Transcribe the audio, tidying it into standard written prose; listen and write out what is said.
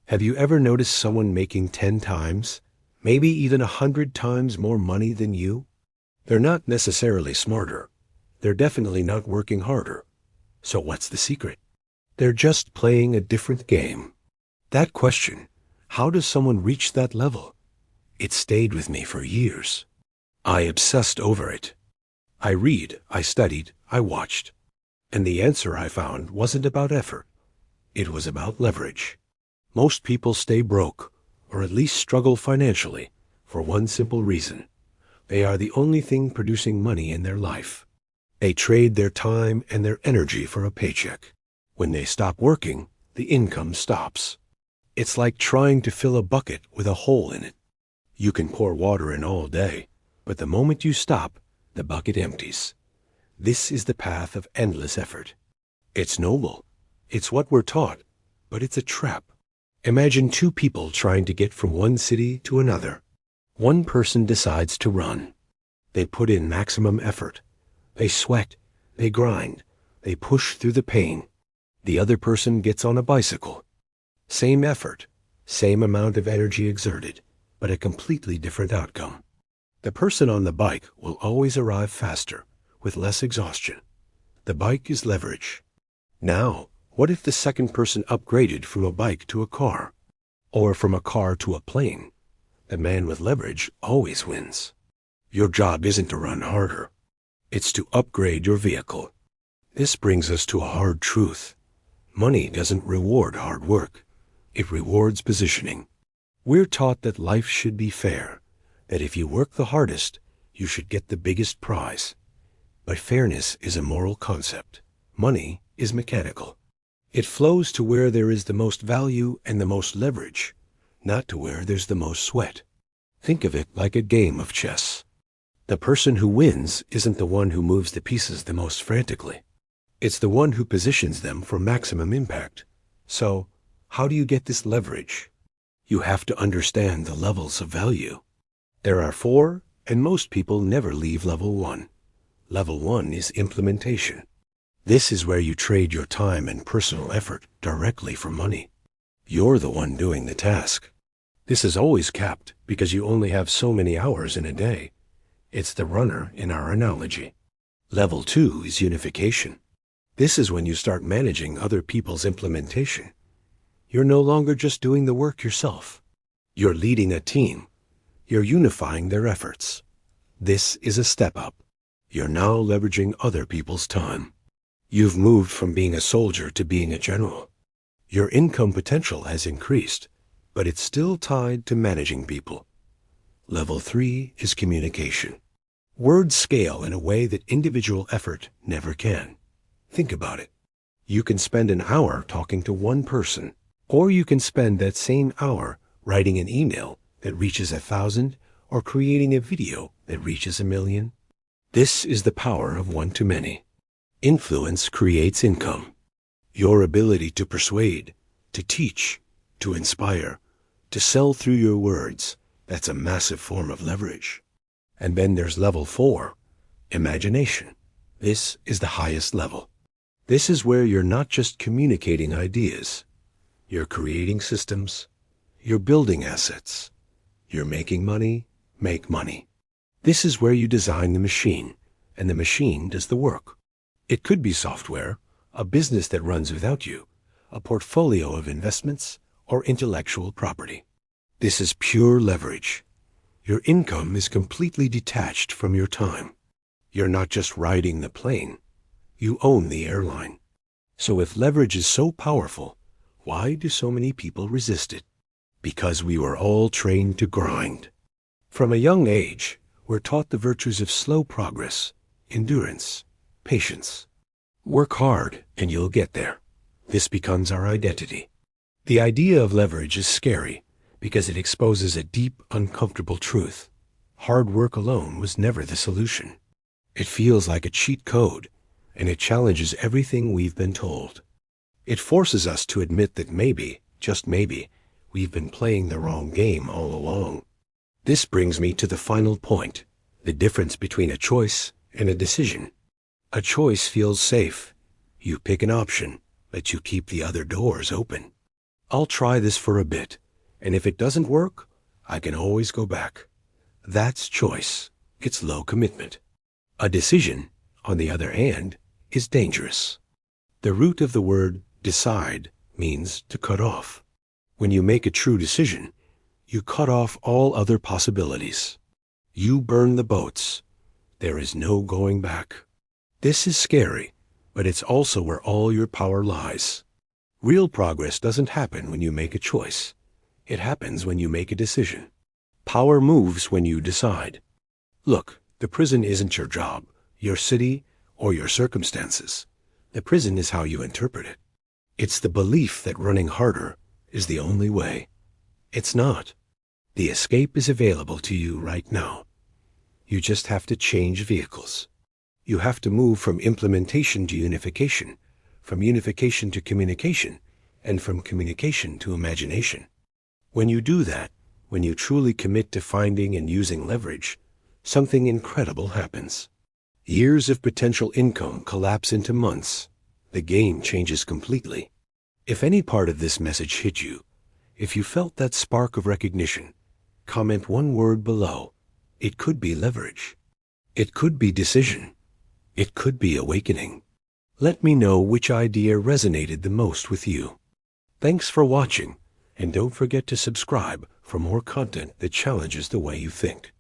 Have you ever noticed someone making 10 times, maybe even 100 times more money than you? They're not necessarily smarter. They're definitely not working harder. So what's the secret? They're just playing a different game. That question, how does someone reach that level? It stayed with me for years. I obsessed over it. I read, I studied, I watched. And the answer I found wasn't about effort. It was about leverage. Most people stay broke, or at least struggle financially, for one simple reason. They are the only thing producing money in their life. They trade their time and their energy for a paycheck. When they stop working, the income stops. It's like trying to fill a bucket with a hole in it. You can pour water in all day, but the moment you stop, the bucket empties. This is the path of endless effort. It's noble. It's what we're taught, but it's a trap. Imagine two people trying to get from one city to another. One person decides to run. They put in maximum effort. They sweat. They grind. They push through the pain. The other person gets on a bicycle. Same effort, same amount of energy exerted, but a completely different outcome. The person on the bike will always arrive faster, with less exhaustion. The bike is leverage. Now, what if the second person upgraded from a bike to a car, or from a car to a plane? The man with leverage always wins. Your job isn't to run harder. It's to upgrade your vehicle. This brings us to a hard truth. Money doesn't reward hard work. It rewards positioning. We're taught that life should be fair, that if you work the hardest, you should get the biggest prize. But fairness is a moral concept. Money is mechanical. It flows to where there is the most value and the most leverage, not to where there's the most sweat. Think of it like a game of chess. The person who wins isn't the one who moves the pieces the most frantically. It's the one who positions them for maximum impact. So, how do you get this leverage? You have to understand the levels of value. There are 4, and most people never leave level 1. Level 1 is implementation. This is where you trade your time and personal effort directly for money. You're the one doing the task. This is always capped because you only have so many hours in a day. It's the runner in our analogy. Level 2 is unification. This is when you start managing other people's implementation. You're no longer just doing the work yourself. You're leading a team. You're unifying their efforts. This is a step up. You're now leveraging other people's time. You've moved from being a soldier to being a general. Your income potential has increased, but it's still tied to managing people. Level 3 is communication. Words scale in a way that individual effort never can. Think about it. You can spend an hour talking to one person, or you can spend that same hour writing an email that reaches 1,000 or creating a video that reaches 1,000,000. This is the power of one-to-many. Influence creates income. Your ability to persuade, to teach, to inspire, to sell through your words, that's a massive form of leverage. And then there's level 4, imagination. This is the highest level. This is where you're not just communicating ideas. You're creating systems. You're building assets. You're making money, make money. This is where you design the machine, and the machine does the work. It could be software, a business that runs without you, a portfolio of investments, or intellectual property. This is pure leverage. Your income is completely detached from your time. You're not just riding the plane. You own the airline. So if leverage is so powerful, why do so many people resist it? Because we were all trained to grind. From a young age, we're taught the virtues of slow progress, endurance, patience. Work hard and you'll get there. This becomes our identity. The idea of leverage is scary because it exposes a deep, uncomfortable truth. Hard work alone was never the solution. It feels like a cheat code, and it challenges everything we've been told. It forces us to admit that maybe, just maybe, we've been playing the wrong game all along. This brings me to the final point, the difference between a choice and a decision. A choice feels safe. You pick an option, but you keep the other doors open. I'll try this for a bit, and if it doesn't work, I can always go back. That's choice. It's low commitment. A decision, on the other hand, is dangerous. The root of the word decide means to cut off. When you make a true decision, you cut off all other possibilities. You burn the boats. There is no going back. This is scary, but it's also where all your power lies. Real progress doesn't happen when you make a choice. It happens when you make a decision. Power moves when you decide. Look, the prison isn't your job, your city, or your circumstances. The prison is how you interpret it. It's the belief that running harder is the only way. It's not. The escape is available to you right now. You just have to change vehicles. You have to move from implementation to unification, from unification to communication, and from communication to imagination. When you do that, when you truly commit to finding and using leverage, something incredible happens. Years of potential income collapse into months. The game changes completely. If any part of this message hit you, if you felt that spark of recognition, comment one word below. It could be leverage. It could be decision. It could be awakening. Let me know which idea resonated the most with you. Thanks for watching, and don't forget to subscribe for more content that challenges the way you think.